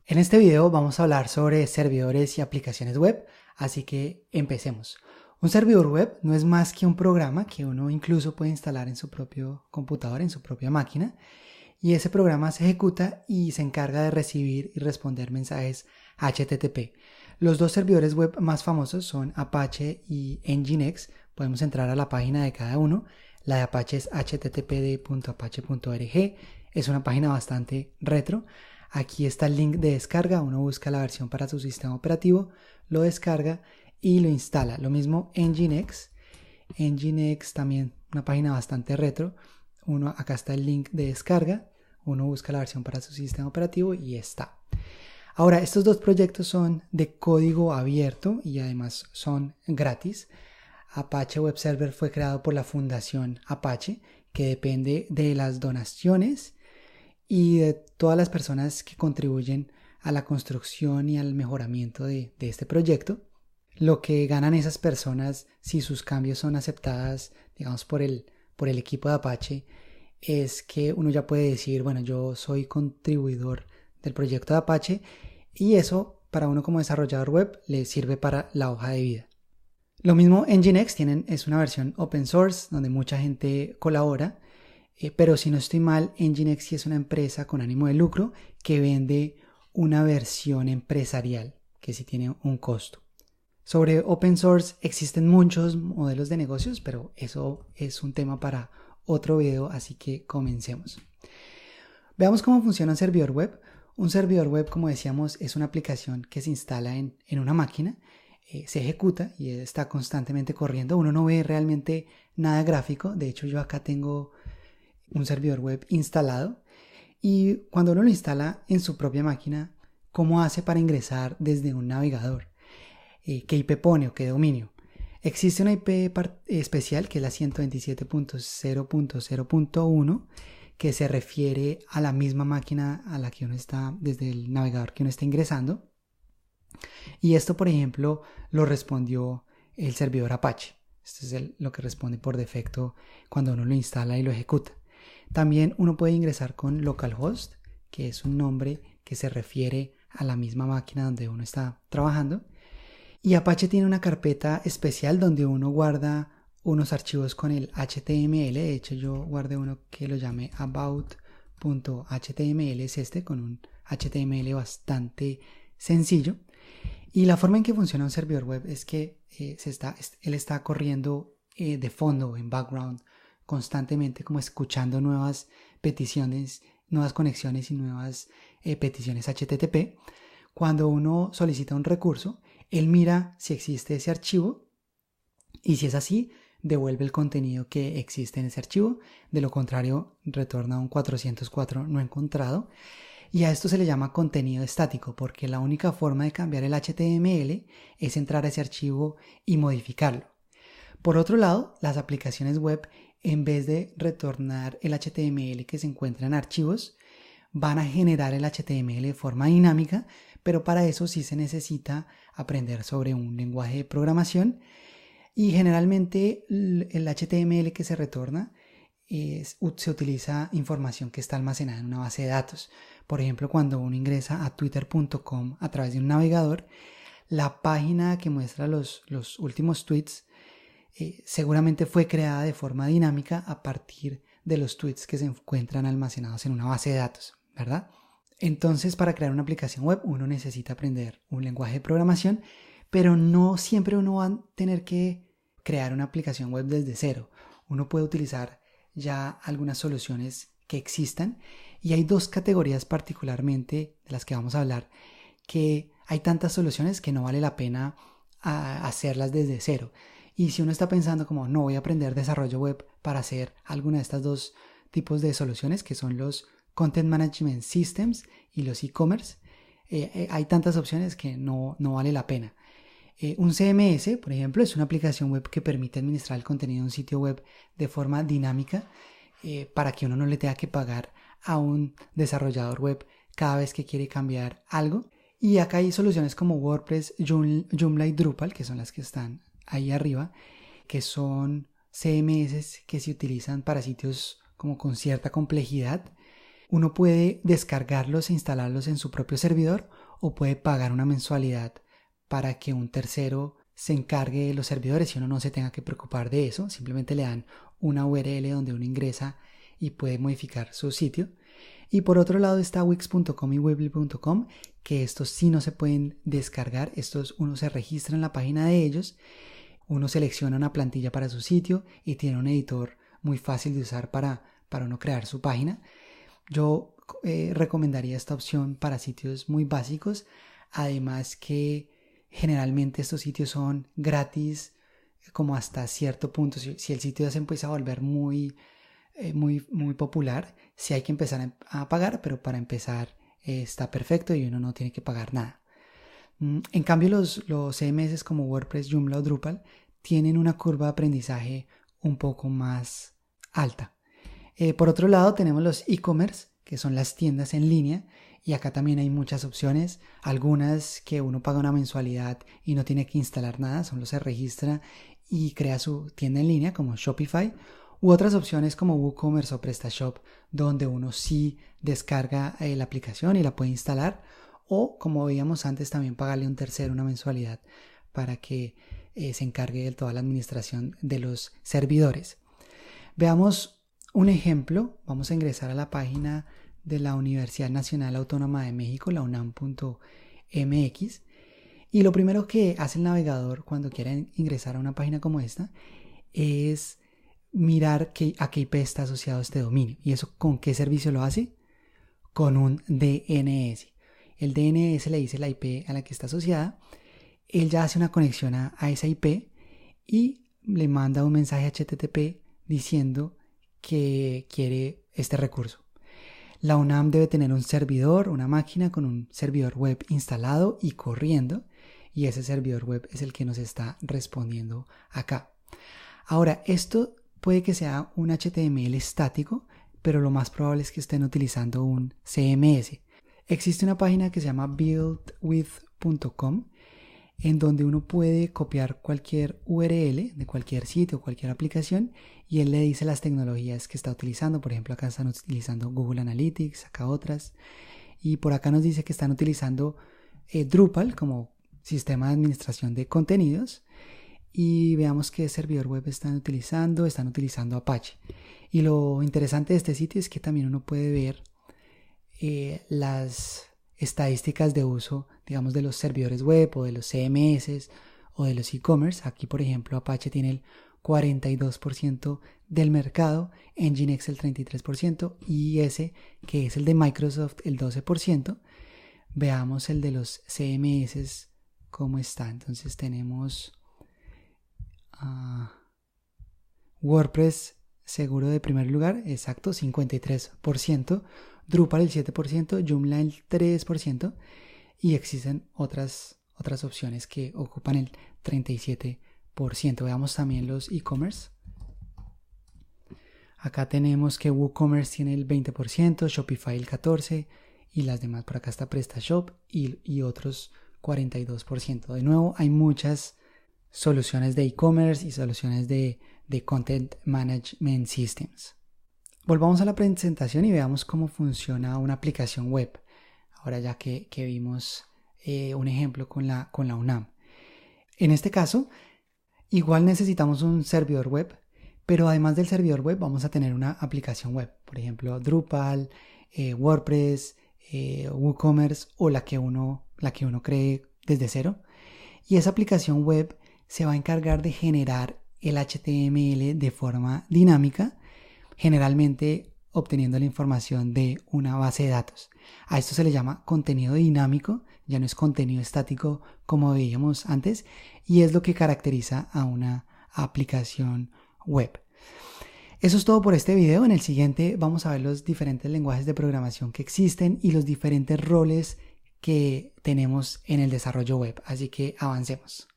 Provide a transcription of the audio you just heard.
En este video vamos a hablar sobre servidores y aplicaciones web, así que empecemos. Un servidor web no es más que un programa que uno incluso puede instalar en su propio computador, en su propia máquina, y ese programa se ejecuta y se encarga de recibir y responder mensajes HTTP. Los dos servidores web más famosos son Apache y Nginx. Podemos entrar a la página de cada uno. La de Apache es httpd.apache.org. Es una página bastante retro. Aquí está el link de descarga. Uno busca la versión para su sistema operativo, lo descarga y lo instala. Lo mismo Nginx. Nginx también una página bastante retro. Acá está el link de descarga. Uno busca la versión para su sistema operativo y está. Ahora, estos dos proyectos son de código abierto y además son gratis. Apache Web Server fue creado por la Fundación Apache, que depende de las donaciones y de todas las personas que contribuyen a la construcción y al mejoramiento de este proyecto. Lo que ganan esas personas, si sus cambios son aceptadas, digamos, por el equipo de Apache, es que uno ya puede decir, bueno, yo soy contribuidor del proyecto de Apache, y eso para uno como desarrollador web le sirve para la hoja de vida. Lo mismo Nginx es una versión open source donde mucha gente colabora, pero si no estoy mal, Nginx sí es una empresa con ánimo de lucro que vende una versión empresarial que sí tiene un costo. Sobre open source existen muchos modelos de negocios, pero eso es un tema para otro video, así que comencemos. Veamos cómo funciona un servidor web. Un servidor web, como decíamos, es una aplicación que se instala en una máquina, se ejecuta y está constantemente corriendo. Uno no ve realmente nada gráfico. De hecho, yo acá tengo un servidor web instalado, y cuando uno lo instala en su propia máquina, ¿cómo hace para ingresar desde un navegador? ¿Qué IP pone o qué dominio? Existe una IP especial que es la 127.0.0.1, que se refiere a la misma máquina a la que uno está, desde el navegador que uno está ingresando. Y esto, por ejemplo, lo respondió el servidor Apache. Esto es lo que responde por defecto cuando uno lo instala y lo ejecuta. También uno puede ingresar con localhost, que es un nombre que se refiere a la misma máquina donde uno está trabajando. Y Apache tiene una carpeta especial donde uno guarda unos archivos con el HTML. De hecho, yo guardé uno que lo llamé about.html, es este, con un HTML bastante sencillo. Y la forma en que funciona un servidor web es que él está corriendo de fondo, en background, constantemente, como escuchando nuevas peticiones, nuevas conexiones y nuevas peticiones HTTP. Cuando uno solicita un recurso, él mira si existe ese archivo, y si es así, devuelve el contenido que existe en ese archivo. De lo contrario, retorna un 404 no encontrado. Y a esto se le llama contenido estático, porque la única forma de cambiar el HTML es entrar a ese archivo y modificarlo. Por otro lado, las aplicaciones web, en vez de retornar el HTML que se encuentra en archivos, van a generar el HTML de forma dinámica, pero para eso sí se necesita aprender sobre un lenguaje de programación. Y generalmente el HTML que se retorna se utiliza información que está almacenada en una base de datos. Por ejemplo, cuando uno ingresa a twitter.com a través de un navegador, la página que muestra los últimos tweets seguramente fue creada de forma dinámica a partir de los tweets que se encuentran almacenados en una base de datos, ¿verdad? Entonces, para crear una aplicación web uno necesita aprender un lenguaje de programación, pero no siempre uno va a tener que crear una aplicación web desde cero. Uno puede utilizar ya algunas soluciones que existan, y hay dos categorías particularmente de las que vamos a hablar, que hay tantas soluciones que no vale la pena hacerlas desde cero. Y si uno está pensando como, no voy a aprender desarrollo web para hacer alguna de estas dos tipos de soluciones, que son los Content Management Systems y los e-commerce, hay tantas opciones que no vale la pena. Un CMS, por ejemplo, es una aplicación web que permite administrar el contenido de un sitio web de forma dinámica, para que uno no le tenga que pagar a un desarrollador web cada vez que quiere cambiar algo. Y acá hay soluciones como WordPress, Joomla y Drupal, que son las que están ahí arriba, que son CMS que se utilizan para sitios como con cierta complejidad. Uno puede descargarlos e instalarlos en su propio servidor o puede pagar una mensualidad para que un tercero se encargue de los servidores y uno no se tenga que preocupar de eso. Simplemente le dan una URL donde uno ingresa y puede modificar su sitio. Y por otro lado está Wix.com y Weebly.com, que estos sí no se pueden descargar. Estos uno se registra en la página de ellos, uno selecciona una plantilla para su sitio y tiene un editor muy fácil de usar para uno crear su página. Yo recomendaría esta opción para sitios muy básicos, además que generalmente estos sitios son gratis como hasta cierto punto. Si el sitio ya se empieza a volver muy popular, sí hay que empezar a pagar, pero para empezar está perfecto y uno no tiene que pagar nada. En cambio los CMS como WordPress, Joomla o Drupal tienen una curva de aprendizaje un poco más alta. Por otro lado tenemos los e-commerce, que son las tiendas en línea, y acá también hay muchas opciones, algunas que uno paga una mensualidad y no tiene que instalar nada, solo se registra y crea su tienda en línea como Shopify, u otras opciones como WooCommerce o PrestaShop, donde uno sí descarga la aplicación y la puede instalar, o como veíamos antes también pagarle a un tercero una mensualidad para que se encargue de toda la administración de los servidores. Veamos un ejemplo. Vamos a ingresar a la página de la Universidad Nacional Autónoma de México, la UNAM.mx, y lo primero que hace el navegador cuando quiere ingresar a una página como esta es mirar a qué IP está asociado este dominio. ¿Y eso con qué servicio lo hace? Con un DNS. El DNS le dice la IP a la que está asociada. Él ya hace una conexión a esa IP y le manda un mensaje HTTP diciendo que quiere este recurso. La UNAM debe tener un servidor, una máquina con un servidor web instalado y corriendo, y ese servidor web es el que nos está respondiendo acá. Ahora, esto puede que sea un HTML estático, pero lo más probable es que estén utilizando un CMS. Existe una página que se llama buildwith.com, en donde uno puede copiar cualquier URL de cualquier sitio o cualquier aplicación y él le dice las tecnologías que está utilizando. Por ejemplo, acá están utilizando Google Analytics, acá otras, y por acá nos dice que están utilizando Drupal como sistema de administración de contenidos, y veamos qué servidor web están utilizando Apache. Y lo interesante de este sitio es que también uno puede ver las estadísticas de uso, digamos, de los servidores web o de los CMS o de los e-commerce. Aquí, por ejemplo, Apache tiene el 42% del mercado, Nginx el 33% y ese, que es el de Microsoft, el 12%. Veamos el de los CMS cómo está. Entonces tenemos WordPress seguro de primer lugar, exacto, 53%, Drupal el 7%, Joomla el 3%, y existen otras opciones que ocupan el 37%. Veamos también los e-commerce. Acá tenemos que WooCommerce tiene el 20%, Shopify el 14%, y las demás, por acá está PrestaShop y otros 42%. De nuevo, hay muchas soluciones de e-commerce y soluciones de Content Management Systems. Volvamos a la presentación y veamos cómo funciona una aplicación web. Ahora ya que vimos un ejemplo con la UNAM. En este caso, igual necesitamos un servidor web, pero además del servidor web vamos a tener una aplicación web. Por ejemplo, Drupal, WordPress, WooCommerce o la que uno cree desde cero. Y esa aplicación web se va a encargar de generar el HTML de forma dinámica, generalmente obteniendo la información de una base de datos. A esto se le llama contenido dinámico, ya no es contenido estático como veíamos antes, y es lo que caracteriza a una aplicación web. Eso es todo por este video. En el siguiente vamos a ver los diferentes lenguajes de programación que existen y los diferentes roles que tenemos en el desarrollo web. Así que avancemos.